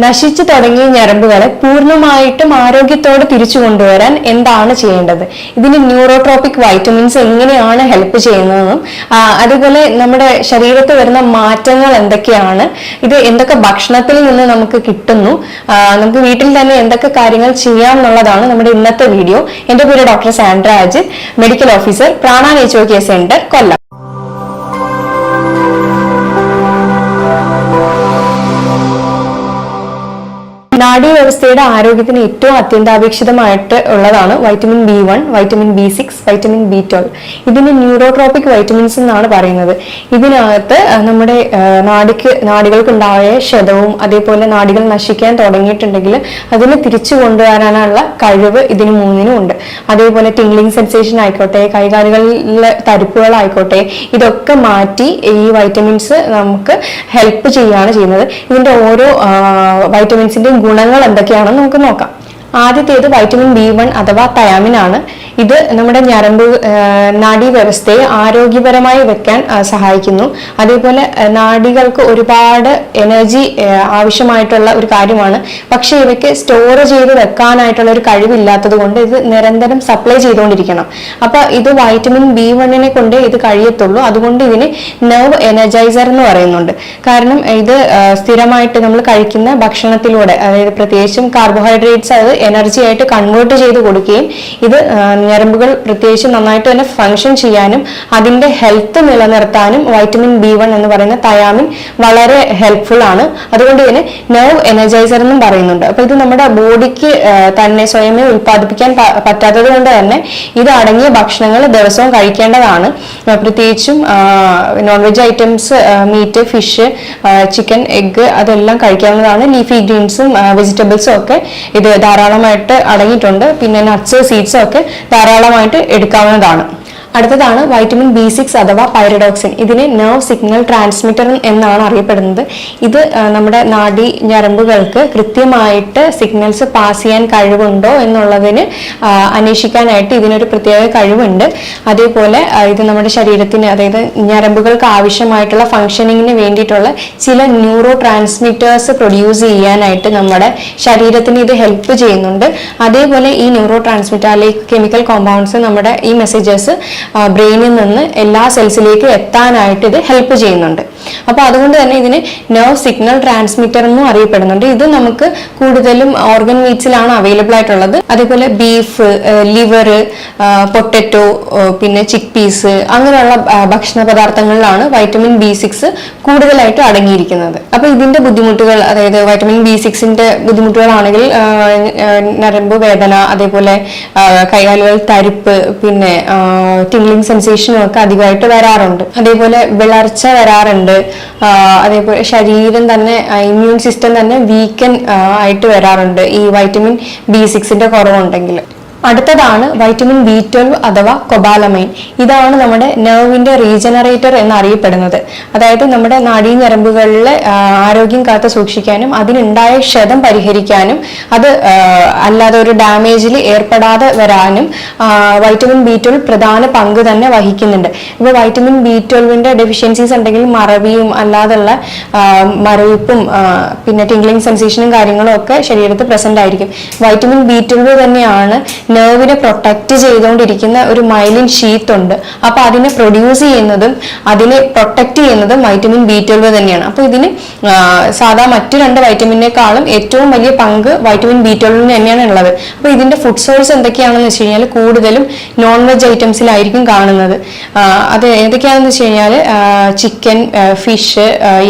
നശിച്ചു തുടങ്ങിയ ഞരമ്പുകളെ പൂർണ്ണമായിട്ടും ആരോഗ്യത്തോടെ തിരിച്ചു കൊണ്ടുവരാൻ എന്താണ് ചെയ്യേണ്ടത്? ഇതിന് ന്യൂറോട്രോപിക് വൈറ്റമിൻസ് എങ്ങനെയാണ് ഹെൽപ്പ് ചെയ്യുന്നതെന്നും അതുപോലെ നമ്മുടെ ശരീരത്തിൽ വരുന്ന മാറ്റങ്ങൾ എന്തൊക്കെയാണ്, ഇത് എന്തൊക്കെ ഭക്ഷണത്തിൽ നിന്ന് നമുക്ക് കിട്ടുന്നു, നമുക്ക് വീട്ടിൽ തന്നെ എന്തൊക്കെ കാര്യങ്ങൾ ചെയ്യാം എന്നുള്ളതാണ് നമ്മുടെ ഇന്നത്തെ വീഡിയോ. എന്റെ പേര് doctor Sandra Ajith, medical officer, Prana nature care centre, Kollam. നാഡീവ്യവസ്ഥയുടെ ആരോഗ്യത്തിന് ഏറ്റവും അത്യന്താപേക്ഷിതമായിട്ട് ഉള്ളതാണ് vitamin B1, vitamin B6, vitamin B12. ഇതിന് ന്യൂറോട്രോപിക് വൈറ്റമിൻസ് എന്നാണ് പറയുന്നത്. ഇതിനകത്ത് നമ്മുടെ നാഡികൾക്കുണ്ടായ ക്ഷതവും അതേപോലെ നാഡികൾ നശിക്കാൻ തുടങ്ങിയിട്ടുണ്ടെങ്കിൽ അതിനെ തിരിച്ചു കൊണ്ടുവരാനുള്ള കഴിവ് ഇതിന് മൂന്നിനും ഉണ്ട്. അതേപോലെ ടിംഗ്ലിംഗ് സെൻസേഷൻ ആയിക്കോട്ടെ, കൈകാലുകളിലെ തരിപ്പുകളായിക്കോട്ടെ, ഇതൊക്കെ മാറ്റി ഈ വൈറ്റമിൻസ് നമുക്ക് ഹെൽപ്പ് ചെയ്യുകയാണ് ചെയ്യുന്നത്. ഇതിന്റെ ഓരോ വൈറ്റമിൻസിന്റെയും ഗുണങ്ങൾ എന്തൊക്കെയാണെന്ന് നമുക്ക് നോക്കാം. ആദ്യത്തേത് വൈറ്റമിൻ B1 അഥവാ തയാമിൻ ആണ്. ഇത് നമ്മുടെ നാഡീവ്യവസ്ഥയെ ആരോഗ്യപരമായി വെക്കാൻ സഹായിക്കുന്നു. അതേപോലെ നാഡികൾക്ക് ഒരുപാട് എനർജി ആവശ്യമായിട്ടുള്ള ഒരു കാര്യമാണ്. പക്ഷെ ഇവയ്ക്ക് സ്റ്റോർ ചെയ്ത് വെക്കാനായിട്ടുള്ള ഒരു കഴിവില്ലാത്തത് കൊണ്ട് ഇത് നിരന്തരം സപ്ലൈ ചെയ്തുകൊണ്ടിരിക്കണം. അപ്പൊ ഇത് വൈറ്റമിൻ B1 കൊണ്ട് ഇത് കഴിയത്തുള്ളൂ. അതുകൊണ്ട് ഇതിന് നെർവ് എനർജൈസർ എന്ന് പറയുന്നുണ്ട്. കാരണം ഇത് സ്ഥിരമായിട്ട് നമ്മൾ കഴിക്കുന്ന ഭക്ഷണത്തിലൂടെ, അതായത് പ്രത്യേകിച്ചും കാർബോഹൈഡ്രേറ്റ്സ്, അത് എനർജി ആയിട്ട് കൺവേർട്ട് ചെയ്ത് കൊടുക്കുകയും ഇത് ഞരമ്പുകൾ പ്രത്യേകിച്ച് നന്നായിട്ട് തന്നെ ഫങ്ഷൻ ചെയ്യാനും അതിന്റെ ഹെൽത്ത് നിലനിർത്താനും വൈറ്റമിൻ B1 എന്ന് പറയുന്ന തയാമിൻ വളരെ ഹെൽപ്ഫുൾ ആണ്. അതുകൊണ്ട് ഇതിന് നെർവ് എനർജൈസർ എന്നും പറയുന്നുണ്ട്. അപ്പൊ ഇത് നമ്മുടെ ബോഡിക്ക് തന്നെ സ്വയമേ ഉൽപ്പാദിപ്പിക്കാൻ പറ്റാത്തത് കൊണ്ട് തന്നെ ഇത് അടങ്ങിയ ഭക്ഷണങ്ങൾ ദിവസവും കഴിക്കേണ്ടതാണ്. പ്രത്യേകിച്ചും non veg items, meat, fish, chicken, egg അതെല്ലാം കഴിക്കാവുന്നതാണ്. ലീഫി ഗ്രീൻസും വെജിറ്റബിൾസും ഒക്കെ ഇത് ധാരാളമായിട്ട് അടങ്ങിയിട്ടുണ്ട്. പിന്നെ നട്ട്സ്, സീഡ്സ് ഒക്കെ ധാരാളമായിട്ട് എടുക്കാവുന്നതാണ്. അടുത്തതാണ് വൈറ്റമിൻ B6 അഥവാ പൈറിഡോക്സിൻ. ഇതിനെ നെർവ് സിഗ്നൽ ട്രാൻസ്മിറ്റർ എന്നാണ് അറിയപ്പെടുന്നത്. ഇത് നമ്മുടെ നാഡി ഞരമ്പുകൾക്ക് കൃത്യമായിട്ട് സിഗ്നൽസ് പാസ് ചെയ്യാൻ കഴിവുണ്ടോ എന്നുള്ളതിന് അന്വേഷിക്കാനായിട്ട് ഇതിനൊരു പ്രത്യേക കഴിവുണ്ട്. അതേപോലെ ഇത് നമ്മുടെ ശരീരത്തിന്, അതായത് ഞരമ്പുകൾക്ക് ആവശ്യമായിട്ടുള്ള ഫങ്ഷനിങ്ങിന് വേണ്ടിയിട്ടുള്ള ചില ന്യൂറോ ട്രാൻസ്മിറ്റേഴ്സ് പ്രൊഡ്യൂസ് ചെയ്യാനായിട്ട് നമ്മുടെ ശരീരത്തിന് ഇത് ഹെൽപ്പ് ചെയ്യുന്നുണ്ട്. അതേപോലെ ഈ ന്യൂറോ ട്രാൻസ്മിറ്റർ അല്ലെങ്കിൽ കെമിക്കൽ കോമ്പൗണ്ട്സ് നമ്മുടെ ഈ മെസ്സേജസ് ബ്രെയിനിൽ നിന്ന് എല്ലാ സെൽസിലേക്ക് എത്താനായിട്ട് ഇത് ഹെൽപ്പ് ചെയ്യുന്നുണ്ട്. അപ്പൊ അതുകൊണ്ട് തന്നെ ഇതിന് നെർവ് സിഗ്നൽ ട്രാൻസ്മിറ്റർ എന്നും അറിയപ്പെടുന്നുണ്ട്. ഇത് നമുക്ക് കൂടുതലും ഓർഗൻ മീറ്റ്സിലാണ് അവൈലബിൾ ആയിട്ടുള്ളത്. അതേപോലെ ബീഫ്, ലിവർ, പൊട്ടറ്റോ, പിന്നെ ചിക്ക് പീസ്, അങ്ങനെയുള്ള ഭക്ഷണ പദാർത്ഥങ്ങളിലാണ് വൈറ്റമിൻ B6 കൂടുതലായിട്ട് അടങ്ങിയിരിക്കുന്നത്. അപ്പൊ ഇതിന്റെ ബുദ്ധിമുട്ടുകൾ, അതായത് വൈറ്റമിൻ B6ന്റെ ബുദ്ധിമുട്ടുകളാണെങ്കിൽ നരമ്പ് വേദന, അതേപോലെ കൈകാലുകൾ തരിപ്പ്, പിന്നെ ടിംഗ്ലിംഗ് സെൻസേഷനും ഒക്കെ അധികമായിട്ട് വരാറുണ്ട്. അതേപോലെ വിളർച്ച വരാറുണ്ട്. അതേപോലെ ശരീരം തന്നെ, ഇമ്മ്യൂൺ സിസ്റ്റം തന്നെ വീക്കൻ ആയിട്ട് വരാറുണ്ട് ഈ വൈറ്റമിൻ B6ന്റെ കുറവുണ്ടെങ്കിൽ. അടുത്തതാണ് വൈറ്റമിൻ B12 അഥവാ കൊബാലമൈൻ. ഇതാണ് നമ്മുടെ നെർവിന്റെ റീജനറേറ്റർ എന്നറിയപ്പെടുന്നത്. അതായത് നമ്മുടെ നാഡീ ഞരമ്പുകളിലെ ആരോഗ്യം കാത്തു സൂക്ഷിക്കാനും അതിനുണ്ടായ ക്ഷതം പരിഹരിക്കാനും അത് അല്ലാതെ ഒരു ഡാമേജിൽ ഏർപ്പെടാതെ വരാനും വൈറ്റമിൻ B12 പ്രധാന പങ്ക് തന്നെ വഹിക്കുന്നുണ്ട്. ഇപ്പോൾ വൈറ്റമിൻ B12ന്റെ ഡെഫിഷ്യൻസീസ് ഉണ്ടെങ്കിൽ മറവിയും അല്ലാതുള്ള മരവിപ്പും പിന്നെ ടിംഗ്ലിംഗ് സെൻസേഷനും കാര്യങ്ങളും ഒക്കെ ശരീരത്തിൽ പ്രസന്റ് ആയിരിക്കും. വൈറ്റമിൻ B12 തന്നെയാണ് നെർവിനെ പ്രൊട്ടക്ട് ചെയ്തുകൊണ്ടിരിക്കുന്ന ഒരു മൈലിൻ ഷീത്ത് ഉണ്ട്. അപ്പൊ അതിനെ പ്രൊഡ്യൂസ് ചെയ്യുന്നതും അതിനെ പ്രൊട്ടക്ട് ചെയ്യുന്നതും വൈറ്റമിൻ B12 തന്നെയാണ്. അപ്പൊ ഇതിന് സാധാ മറ്റു രണ്ട് വൈറ്റമിനേക്കാളും ഏറ്റവും വലിയ പങ്ക് വൈറ്റമിൻ B12 തന്നെയാണ് ഉള്ളത്. അപ്പൊ ഇതിന്റെ ഫുഡ് സോഴ്സ് എന്തൊക്കെയാണെന്ന് വെച്ച് കഴിഞ്ഞാൽ കൂടുതലും നോൺ വെജ് ഐറ്റംസിലായിരിക്കും കാണുന്നത്. അത് ഏതൊക്കെയാണെന്ന് വെച്ച് കഴിഞ്ഞാൽ ചിക്കൻ, ഫിഷ്,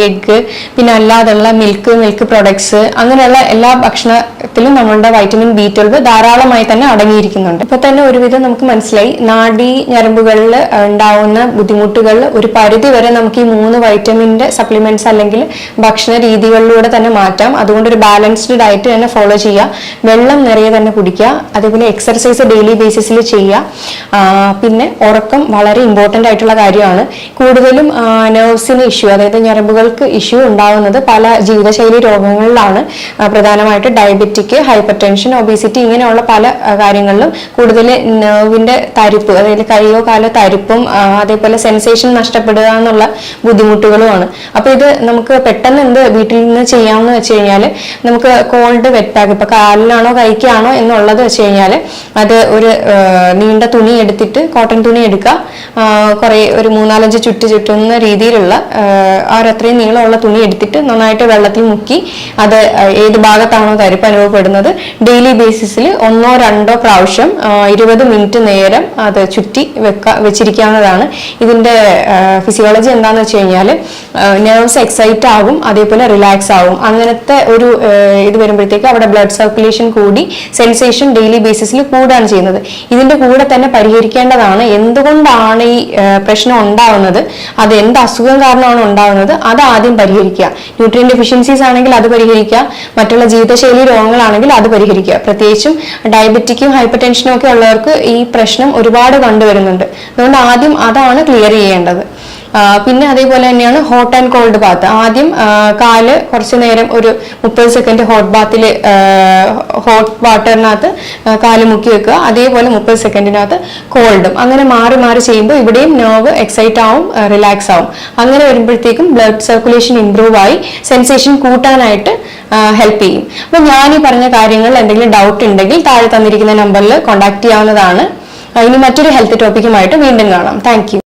എഗ്, പിന്നെ അല്ലാതുള്ള മിൽക്ക് പ്രൊഡക്ട്സ്, അങ്ങനെയുള്ള എല്ലാ ഭക്ഷണത്തിലും നമ്മളുടെ വൈറ്റമിൻ B12 ധാരാളമായി തന്നെ അടങ്ങിയിരിക്കുന്നുണ്ട്. ഇപ്പൊ തന്നെ ഒരുവിധം നമുക്ക് മനസ്സിലായി നാഡീ ഞരമ്പുകളിൽ ഉണ്ടാവുന്ന ബുദ്ധിമുട്ടുകൾ ഒരു പരിധി വരെ നമുക്ക് ഈ 3 വൈറ്റമിന്റെ സപ്ലിമെന്റ്സ് അല്ലെങ്കിൽ ഭക്ഷണ രീതികളിലൂടെ തന്നെ മാറ്റാം. അതുകൊണ്ട് ഒരു ബാലൻസ്ഡ് ഡയറ്റ് തന്നെ ഫോളോ ചെയ്യുക, വെള്ളം നിറയെ തന്നെ കുടിക്കുക, അതേപോലെ എക്സർസൈസ് ഡെയിലി ബേസിസിൽ ചെയ്യുക. പിന്നെ ഉറക്കം വളരെ ഇമ്പോർട്ടന്റ് ആയിട്ടുള്ള കാര്യമാണ്. കൂടുതലും നെർവ്സിന് ഇഷ്യൂ, അതായത് ഞരമ്പുകൾക്ക് ഇഷ്യൂ ഉണ്ടാവുന്നത് പല ജീവിതശൈലി രോഗങ്ങളിലാണ്. പ്രധാനമായിട്ട് ഡയബറ്റിക്, ഹൈപ്പർ ടെൻഷൻ, ഒബീസിറ്റി, ഇങ്ങനെയുള്ള പല കാര്യങ്ങൾ സമയങ്ങളിലും കൂടുതൽ നെർവിന്റെ തരിപ്പ്, അതായത് കൈയോ കാലോ തരിപ്പും അതേപോലെ സെൻസേഷൻ നഷ്ടപ്പെടുക എന്നുള്ള ബുദ്ധിമുട്ടുകളുമാണ്. അപ്പൊ ഇത് നമുക്ക് പെട്ടെന്ന് എന്ത് വീട്ടിൽ നിന്ന് ചെയ്യാമെന്ന് വെച്ച് കഴിഞ്ഞാൽ, നമുക്ക് കോൾഡ് വെറ്റ് പാക്ക്, ഇപ്പൊ കാലിലാണോ കൈക്കാണോ എന്നുള്ളത് വെച്ച് കഴിഞ്ഞാൽ അത് ഒരു നീണ്ട തുണി എടുത്തിട്ട്, കോട്ടൺ തുണി എടുക്കുക, കുറെ ഒരു 3-4 ചുറ്റുന്ന രീതിയിലുള്ള അത്രയും നീളമുള്ള തുണി എടുത്തിട്ട് നന്നായിട്ട് വെള്ളത്തിൽ മുക്കി അത് ഏത് ഭാഗത്താണോ തരിപ്പ് അനുഭവപ്പെടുന്നത് ഡെയിലി ബേസിസിൽ 1-2 പ്രാവശ്യം 20 മിനിറ്റ് നേരം അത് ചുറ്റി വെച്ചിരിക്കാവുന്നതാണ്. ഇതിന്റെ ഫിസിയോളജി എന്താന്ന് വെച്ച് കഴിഞ്ഞാൽ നെർവ്സ് എക്സൈറ്റ് ആകും, അതേപോലെ റിലാക്സ് ആകും. അങ്ങനത്തെ ഒരു ഇത് വരുമ്പോഴത്തേക്ക് അവിടെ ബ്ലഡ് സർക്കുലേഷൻ കൂടി സെൻസേഷൻ ഡെയിലി ബേസിസിൽ കൂടുകയാണ് ചെയ്യുന്നത്. ഇതിന്റെ കൂടെ തന്നെ പരിഹരിക്കേണ്ടതാണ് എന്തുകൊണ്ടാണ് ഈ പ്രശ്നം ഉണ്ടാവുന്നത്, അത് എന്ത് അസുഖം കാരണമാണ് ഉണ്ടാവുന്നത്, അത് ആദ്യം പരിഹരിക്കുക. ന്യൂട്രിയൻ ഡെഫിഷ്യൻസീസ് ആണെങ്കിൽ അത് പരിഹരിക്കുക, മറ്റുള്ള ജീവിതശൈലി രോഗങ്ങളാണെങ്കിൽ അത് പരിഹരിക്കുക. പ്രത്യേകിച്ചും ഡയബറ്റിക്കും ഹൈപ്പർ ടെൻഷനും ഒക്കെ ഉള്ളവർക്ക് ഈ പ്രശ്നം ഒരുപാട് കണ്ടുവരുന്നുണ്ട്. അതുകൊണ്ട് ആദ്യം അതാണ് ക്ലിയർ ചെയ്യേണ്ടത്. പിന്നെ അതേപോലെ തന്നെയാണ് ഹോട്ട് ആൻഡ് കോൾഡ് ബാത്ത്. ആദ്യം കാല് കുറച്ചു നേരം ഒരു 30 സെക്കൻഡ് ഹോട്ട് വാട്ടറിനകത്ത് കാല് മുക്കി വെക്കുക, അതേപോലെ 30 സെക്കൻഡിനകത്ത് കോൾഡും. അങ്ങനെ മാറി മാറി ചെയ്യുമ്പോൾ ഇവിടെയും നെർവ് എക്സൈറ്റ് ആവും, റിലാക്സ് ആവും. അങ്ങനെ വരുമ്പോഴത്തേക്കും ബ്ലഡ് സർക്കുലേഷൻ ഇംപ്രൂവ് ആയി സെൻസേഷൻ കൂട്ടാനായിട്ട് ഹെൽപ്പ് ചെയ്യും. അപ്പൊ ഞാൻ ഈ പറഞ്ഞ കാര്യങ്ങളിൽ എന്തെങ്കിലും ഡൗട്ട് ഉണ്ടെങ്കിൽ താഴെ തന്നിരിക്കുന്ന നമ്പറിൽ കോൺടാക്ട് ചെയ്യാവുന്നതാണ്. ഇനി മറ്റൊരു ഹെൽത്ത് ടോപ്പിക്കുമായിട്ട് വീണ്ടും കാണാം. Thank you.